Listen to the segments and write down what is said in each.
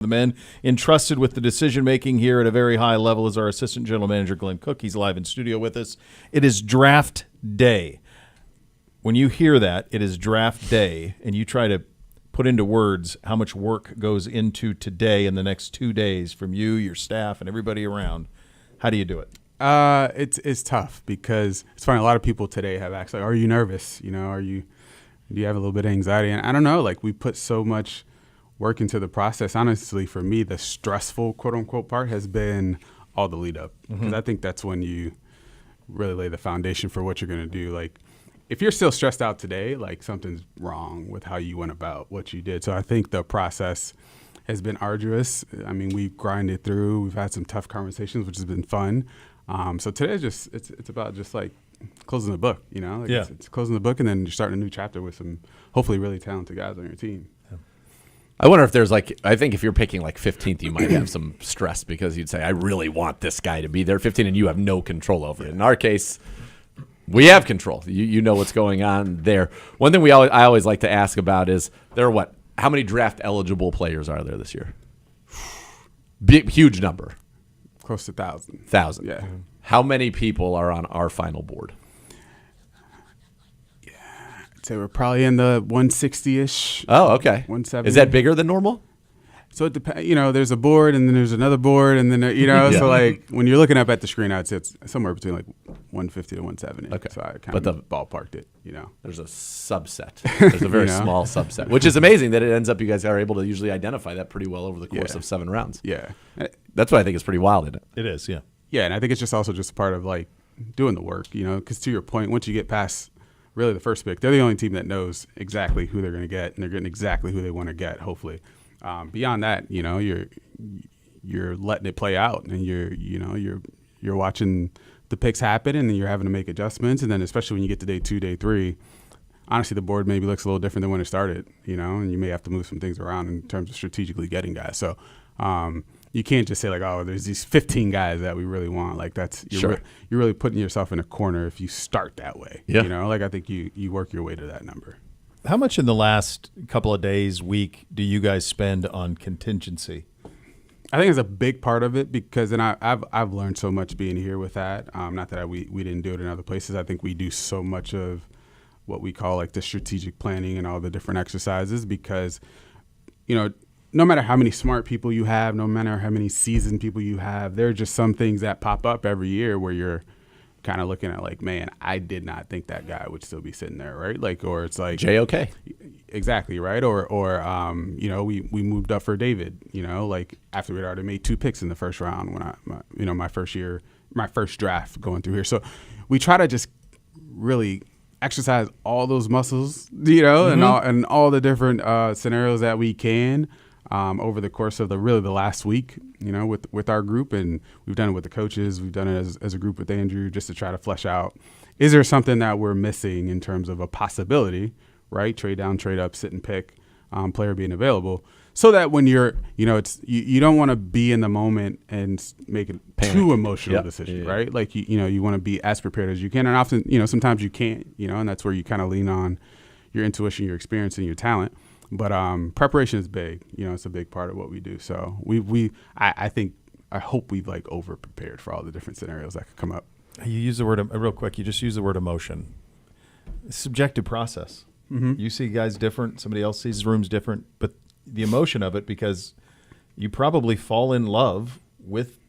The man entrusted with the decision-making here at a very high level is our Assistant General Manager, Glenn Cook. He's live in studio with us. It is draft day. When you hear that, it is draft day, and you try to put into words how much work goes into today and the next 2 days from you, your staff, and everybody around, how do you do it? It's tough because it's funny. A lot of people today have asked, like, are you nervous? You know, do you have a little bit of anxiety? And I don't know, like, we put so much work into the process. Honestly, for me, the stressful, quote unquote, part has been all the lead up. Because I think that's when you really lay the foundation for what you're going to do. Like, if you're still stressed out today, like, something's wrong with how you went about what you did. So I think the process has been arduous. I mean, we've grinded through. We've had some tough conversations, which has been fun. So today is just, it's about just like closing the book, you know? Like it's closing the book, and then you're starting a new chapter with some hopefully really talented guys on your team. I wonder if there's I think if you're picking 15th, you might have some stress because you'd say, I really want this guy to be there 15, and you have no control over it. In our case, we have control. You know what's going on there. One thing I always like to ask about is how many draft eligible players are there this year? Huge number. Close to 1,000. 1,000. Yeah. How many people are on our final board? I'd say we're probably in the 160-ish. Oh, okay. 170. Is that bigger than normal? So it depends. You know, there's a board, and then there's another board, and then so like when you're looking up at the screen, I'd say it's somewhere between 150 to 170. Okay. So I kind of ballparked it. You know, there's a subset. There's a very small subset, which is amazing that it ends up you guys are able to usually identify that pretty well over the course of 7 rounds. Yeah, that's what I think is pretty wild, isn't it? It is, yeah. Yeah, and I think it's just also just part of doing the work. You know, because to your point, once you get past really the first pick, they're the only team that knows exactly who they're going to get, and they're getting exactly who they want to get. Hopefully. Beyond that, you know, you're letting it play out, and you're watching the picks happen, and then you're having to make adjustments, and then especially when you get to day 2, day 3, honestly, the board maybe looks a little different than when it started, you know, and you may have to move some things around in terms of strategically getting guys. So you can't just say oh, there's these 15 guys that we really want. Like you're really putting yourself in a corner if you start that way. Yeah. You know, I think you work your way to that number. How much in the last couple of days, week, do you guys spend on contingency? I think it's a big part of it because, and I've learned so much being here with that. Not that we didn't do it in other places. I think we do so much of what we call the strategic planning and all the different exercises because, you know, no matter how many smart people you have, no matter how many seasoned people you have, there are just some things that pop up every year where you're kind of looking at man, I did not think that guy would still be sitting there, right? Or it's JOK. Exactly, right? Or you know, we moved up for David, you know, after we'd already made 2 picks in the first round when my first draft going through here. So we try to just really exercise all those muscles, you know, and all the different scenarios that we can over the course of the last week, you know, with our group. And we've done it with the coaches. We've done it as a group with Andrew just to try to flesh out, is there something that we're missing in terms of a possibility, right? Trade down, trade up, sit and pick, player being available. So that when you're, you know, you don't want to be in the moment and make it too emotional decision, right? You want to be as prepared as you can. And often, you know, sometimes you can't, you know, and that's where you kind of lean on your intuition, your experience, and your talent. But preparation is big. You know, it's a big part of what we do. So I hope we've over prepared for all the different scenarios that could come up. You use the word real quick. You just use the word emotion. It's a subjective process. Mm-hmm. You see guys different. Somebody else sees rooms different. But the emotion of it, because you probably fall in love with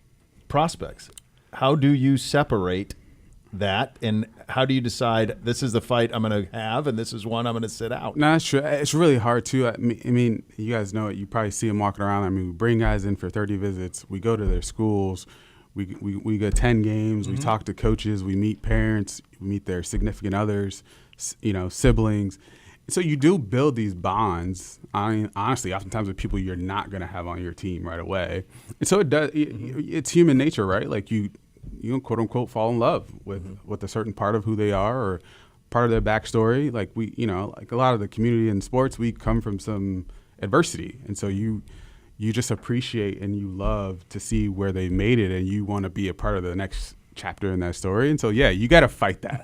prospects. How do you separate that, and how do you decide this is the fight I'm going to have and this is one I'm going to sit out? No, that's true. It's really hard too. I mean, you guys know it. You probably see them walking around. I mean, we bring guys in for 30 visits. We go to their schools. We go 10 games. We talk to coaches. We meet parents. We meet their significant others, you know, siblings. So you do build these bonds. I mean, honestly, oftentimes with people you're not going to have on your team right away. And so it does. It's human nature, right? You quote unquote fall in love with a certain part of who they are or part of their backstory. We, you know, a lot of the community in sports, we come from some adversity. And so you just appreciate and you love to see where they made it, and you want to be a part of the next chapter in that story. And so, yeah, you got to fight that.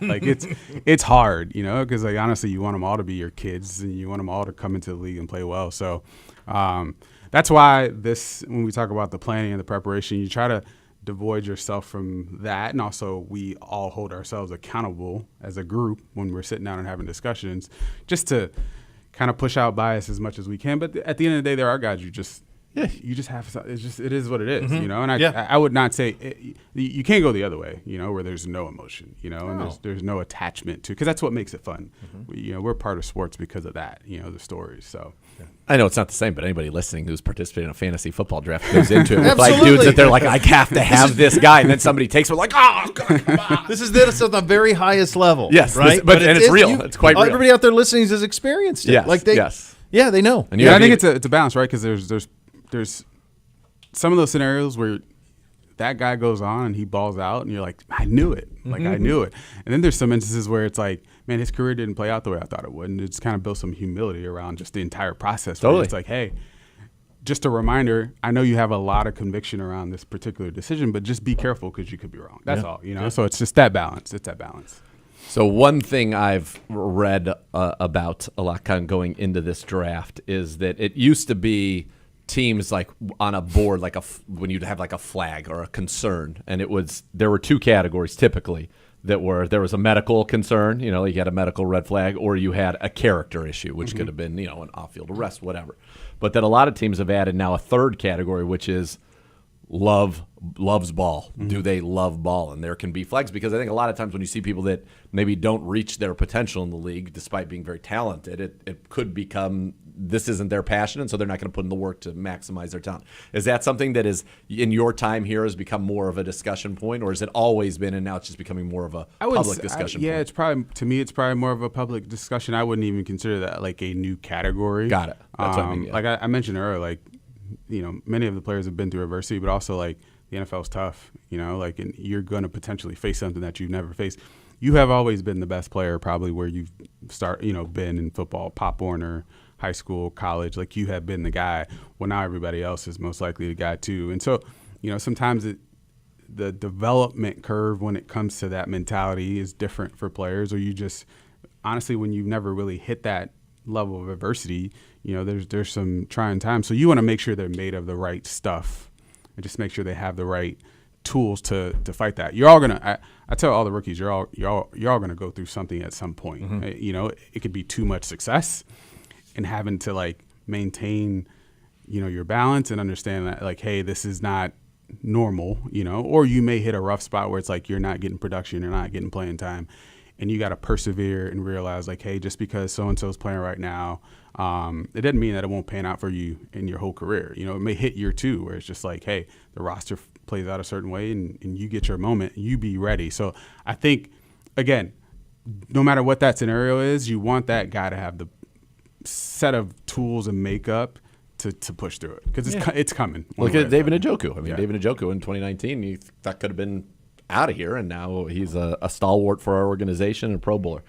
It's hard, you know, because honestly, you want them all to be your kids and you want them all to come into the league and play well. So, that's why when we talk about the planning and the preparation, you try to devoid yourself from that. And also we all hold ourselves accountable as a group when we're sitting down and having discussions, just to kind of push out bias as much as we can. But at the end of the day, there are guys you just have, it is what it is, you know? And I would not say you can't go the other way, you know, where there's no emotion, you know, and there's no attachment to, because that's what makes it fun. You know, we're part of sports because of that, you know, the stories. So I know it's not the same, but anybody listening who's participating in a fantasy football draft goes into it with like dudes that they're like, I have to have this guy, and then somebody takes it like, oh, God, come on. This is at the very highest level. Yes, right? But it's real. It's quite real. Everybody out there listening has experienced it. Yes, like they know. And I think it's a balance, right? Because there's some of those scenarios where that guy goes on and he balls out and you're like, I knew it. Like, I knew it. And then there's some instances where it's like, man, his career didn't play out the way I thought it would. And it's kind of built some humility around just the entire process. Totally. It's like, hey, just a reminder, I know you have a lot of conviction around this particular decision, but just be careful because you could be wrong. That's all, you know? So it's just that balance. It's that balance. So one thing I've read about a lot kind of going into this draft is that it used to be teams like on a board, like when you'd have like a flag or a concern, and there were two categories typically there was a medical concern, you know, you had a medical red flag, or you had a character issue, which could have been, you know, an off-field arrest, whatever. But then a lot of teams have added now a third category, which is loves ball. Do they love ball? And there can be flags, because I think a lot of times when you see people that maybe don't reach their potential in the league despite being very talented, it could become this isn't their passion, and so they're not going to put in the work to maximize their talent. Is that something that is in your time here has become more of a discussion point, or has it always been and now it's just becoming more of a public discussion point? It's probably more of a public discussion. I wouldn't even consider that like a new category. Got it. That's what I mean. Yeah. Like I mentioned earlier, like, you know, many of the players have been through adversity, but also like the NFL's tough, you know, like, and you're going to potentially face something that you've never faced. You have always been the best player probably where you've been in football, Pop Warner, high school, college, like you have been the guy. Well, now everybody else is most likely the guy too. And so, you know, sometimes the development curve when it comes to that mentality is different for players, or you just, honestly, when you've never really hit that level of adversity, you know, there's some trying times. So you want to make sure they're made of the right stuff and just make sure they have the right tools to fight that. You're all gonna. I tell all the rookies, you're all gonna go through something at some point. You know, it could be too much success and having to like maintain, you know, your balance and understand that like, hey, this is not normal, you know, or you may hit a rough spot where it's like you're not getting production, you're not getting playing time, and you got to persevere and realize like, hey, just because so-and-so is playing right now, it doesn't mean that it won't pan out for you in your whole career. You know, it may hit year two where it's just like, hey, the roster plays out a certain way and you get your moment, you be ready. So I think, again, no matter what that scenario is, you want that guy to have the set of tools and makeup to push through it, because it's coming. Look at David Njoku. I mean, David Njoku in 2019, you thought could have been out of here, and now he's a stalwart for our organization and a Pro Bowler.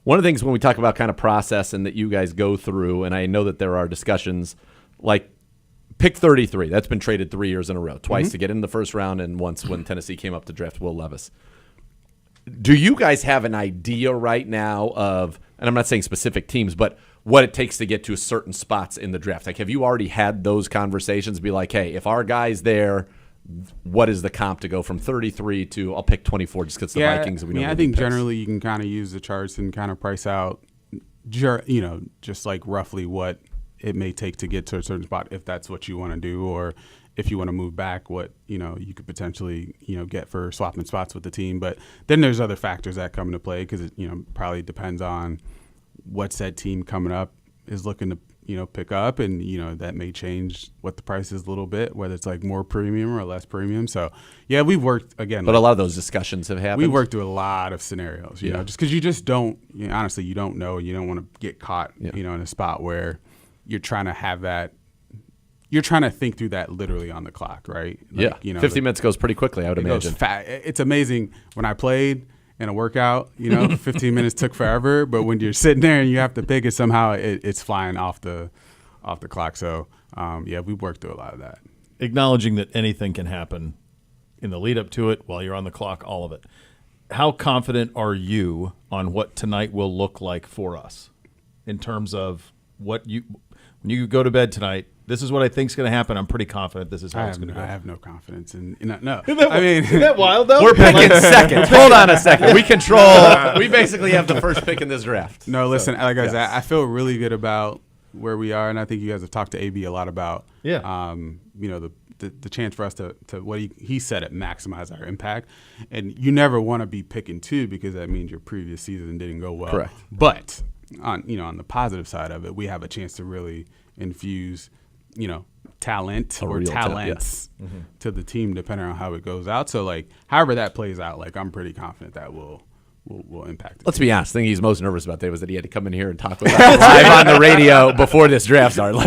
One of the things when we talk about kind of process and that you guys go through, and I know that there are discussions like pick 33. That's been traded 3 years in a row, twice to get in the first round and once when Tennessee came up to draft Will Levis. Do you guys have an idea right now of, and I'm not saying specific teams, but what it takes to get to certain spots in the draft? Like, have you already had those conversations? Be like, hey, if our guy's there, what is the comp to go from 33 to I'll pick 24 just because the Vikings? I think generally you can kind of use the charts and kind of price out, you know, just like roughly what it may take to get to a certain spot if that's what you want to do, or if you want to move back, what, you know, you could potentially, you know, get for swapping spots with the team. But then there's other factors that come into play, because it, you know, probably depends on what said team coming up is looking to, you know, pick up, and, you know, that may change what the price is a little bit, whether it's like more premium or less premium. So yeah, we've worked again, but a lot of those discussions have happened. We worked through a lot of scenarios, you know, just because you just don't, you know, honestly, you don't know, you don't want to get caught, you know, in a spot where you're trying to have that, you're trying to think through that literally on the clock, right? Like, you know, 50 minutes goes pretty quickly, I would imagine. It's amazing when I played in a workout, you know, 15 minutes took forever, but when you're sitting there and you have to pick it, somehow it's flying off the clock. So, we've worked through a lot of that. Acknowledging that anything can happen in the lead up to it, while you're on the clock, all of it. How confident are you on what tonight will look like for us in terms of when you go to bed tonight, This is what I think is going to happen. I'm pretty confident this is how it's going to go. I have no confidence in no. Isn't that wild though? We're picking second. Hold on a second. We control. We basically have the first pick in this draft. No, listen, like I said, yes. I feel really good about where we are, and I think you guys have talked to AB a lot about, the chance for us to what he said it, maximize our impact. And you never want to be picking 2 because that means your previous season didn't go well. Correct. But on the positive side of it, we have a chance to really infuse, talent or real talent, talents to the team depending on how it goes out. So like however that plays out, like I'm pretty confident that will impact it. Let's be honest. The thing he's most nervous about today was that he had to come in here and talk with us live on the radio before this draft started.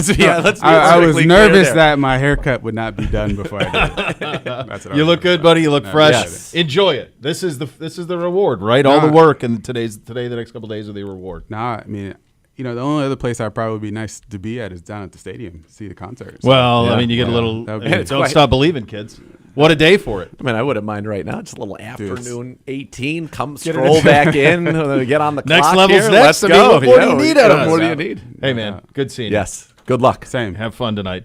I was nervous that my haircut would not be done before I did it. That's what You look good, buddy. You look fresh. Yes. Enjoy it. This is the reward, right? All the work and the next couple of days are the reward. I mean, the only other place I'd probably be nice to be at is down at the stadium, see the concert. Well, yeah. I mean, you get a little. That would be- Don't stop believing, kids. What a day for it. I mean, I wouldn't mind right now. Just a little afternoon 18. Come stroll back in. Get on the Next clock level's here. next. Let's I mean, go. what more do you need out of What us? more do you need? Hey, man, good seeing you. Yes. Good luck. Same. Have fun tonight.